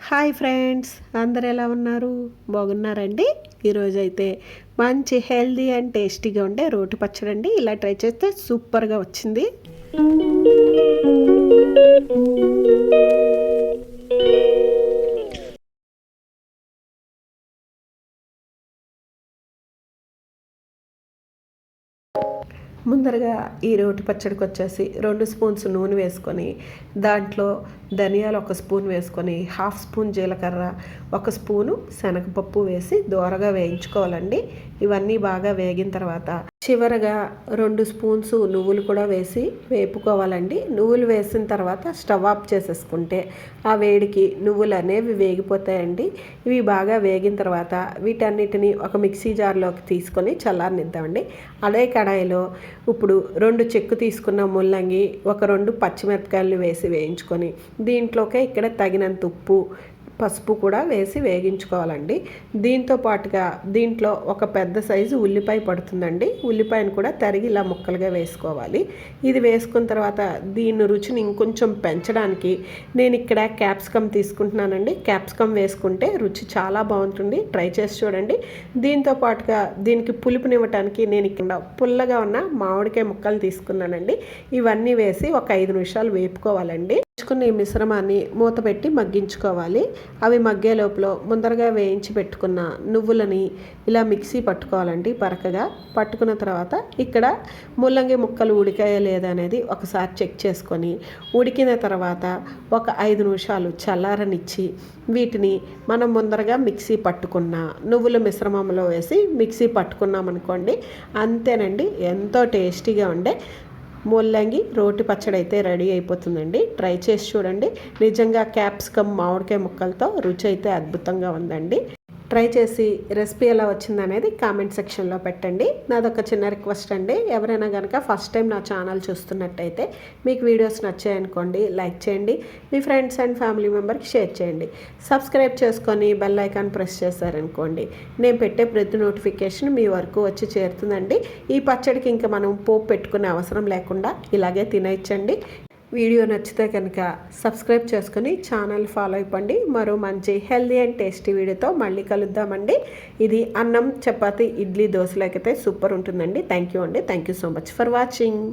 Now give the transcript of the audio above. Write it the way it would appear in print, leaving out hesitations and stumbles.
Hi friends, అందరు ఎలా ఉన్నారు? బాగున్నారండి? ఈరోజైతే మంచి హెల్దీ అండ్ టేస్టీగా ఉండే రోటి పచ్చడి అండి. ఇలా ట్రై చేస్తే సూపర్గా వచ్చింది. ముందరగా ఈ రోటి పచ్చడికి వచ్చేసి 2 స్పూన్స్ నూనె వేసుకొని దాంట్లో ధనియాలు 1 స్పూన్ వేసుకొని 1/2 స్పూన్ జీలకర్ర 1 స్పూను శనగపప్పు వేసి దోరగా వేయించుకోవాలండి. ఇవన్నీ బాగా వేగిన తర్వాత చివరగా 2 స్పూన్స్ నువ్వులు కూడా వేసి వేపుకోవాలండి. నువ్వులు వేసిన తర్వాత స్టవ్ ఆఫ్ చేసేసుకుంటే ఆ వేడికి నువ్వులు అనేవి వేగిపోతాయండి. ఇవి బాగా వేగిన తర్వాత వీటన్నిటిని ఒక మిక్సీ జార్లోకి తీసుకొని చల్లారనిద్దామండి. అదే కడాయిలో ఇప్పుడు 2 చెక్కు తీసుకున్న ముల్లంగి 2 పచ్చిమిరపకాయలు వేసి వేయించుకొని దీంట్లోకే ఇక్కడ తగినంత ఉప్పు పసుపు కూడా వేసి వేగించుకోవాలండి. దీంతో పాటుగా దీంట్లో ఒక పెద్ద సైజు ఉల్లిపాయ పడుతుందండి. ఉల్లిపాయను కూడా తరిగి ఇలా ముక్కలుగా వేసుకోవాలి. ఇది వేసుకున్న తర్వాత దీని రుచిని ఇంకొంచెం పెంచడానికి నేను ఇక్కడ క్యాప్సికమ్ తీసుకుంటున్నానండి. క్యాప్సికమ్ వేసుకుంటే రుచి చాలా బాగుంటుంది. ట్రై చేసి చూడండి. దీంతో పాటుగా దీనికి పులుపునివ్వటానికి నేను ఇక్కడ పుల్లగా ఉన్న మామిడికాయ ముక్కలు తీసుకున్నానండి. ఇవన్నీ వేసి ఒక 5 నిమిషాలు వేపుకోవాలండి. వేయించుకున్న ఈ మిశ్రమాన్ని మూత పెట్టి మగ్గించుకోవాలి. అవి మగ్గే లోపల ముందరగా వేయించి పెట్టుకున్న నువ్వులని ఇలా మిక్సీ పట్టుకోవాలండి. బరకగా పట్టుకున్న తర్వాత ఇక్కడ ముల్లంగి ముక్కలు ఉడికాయా లేదా అనేది ఒకసారి చెక్ చేసుకొని ఉడికిన తర్వాత ఒక 5 నిమిషాలు చల్లారనిచ్చి వీటిని మనం ముందరగా మిక్సీ పట్టుకున్న నువ్వుల మిశ్రమంలో వేసి మిక్సీ పట్టుకున్నాం అనుకోండి, అంతేనండి. ఎంతో టేస్టీగా ఉండే ముల్లంగి రోటి పచ్చడి అయితే రెడీ అయిపోతుందండి. ట్రై చేసి చూడండి. నిజంగా క్యాప్సికమ్ మామిడికాయ ముక్కలతో రుచి అయితే అద్భుతంగా ఉందండి. ట్రై చేసి రెసిపీ ఎలా వచ్చిందనేది కామెంట్ సెక్షన్లో పెట్టండి. నాదొక చిన్న రిక్వెస్ట్ అండి. ఎవరైనా కనుక ఫస్ట్ టైం నా ఛానల్ చూస్తున్నట్టయితే మీకు వీడియోస్ నచ్చాయనుకోండి, లైక్ చేయండి. మీ ఫ్రెండ్స్ అండ్ ఫ్యామిలీ మెంబర్కి షేర్ చేయండి. సబ్స్క్రైబ్ చేసుకొని బెల్ ఐకాన్ ప్రెస్ చేశారనుకోండి నేను పెట్టే ప్రతి నోటిఫికేషన్ మీ వరకు వచ్చి చేరుతుందండి. ఈ పచ్చడికి ఇంకా మనం పోపు పెట్టుకునే అవసరం లేకుండా ఇలాగే తినేయచ్చండి. వీడియో నచ్చితే కనుక సబ్స్క్రైబ్ చేసుకొని ఛానల్ ఫాలో అయిపోండి. మరో మంచి హెల్దీ అండ్ టేస్టీ వీడియోతో మళ్ళీ కలుద్దామండి. ఇది అన్నం, చపాతీ, ఇడ్లీ, దోశలకైతే సూపర్ ఉంటుందండి. థ్యాంక్ యూ అండి. Thank you so much for watching.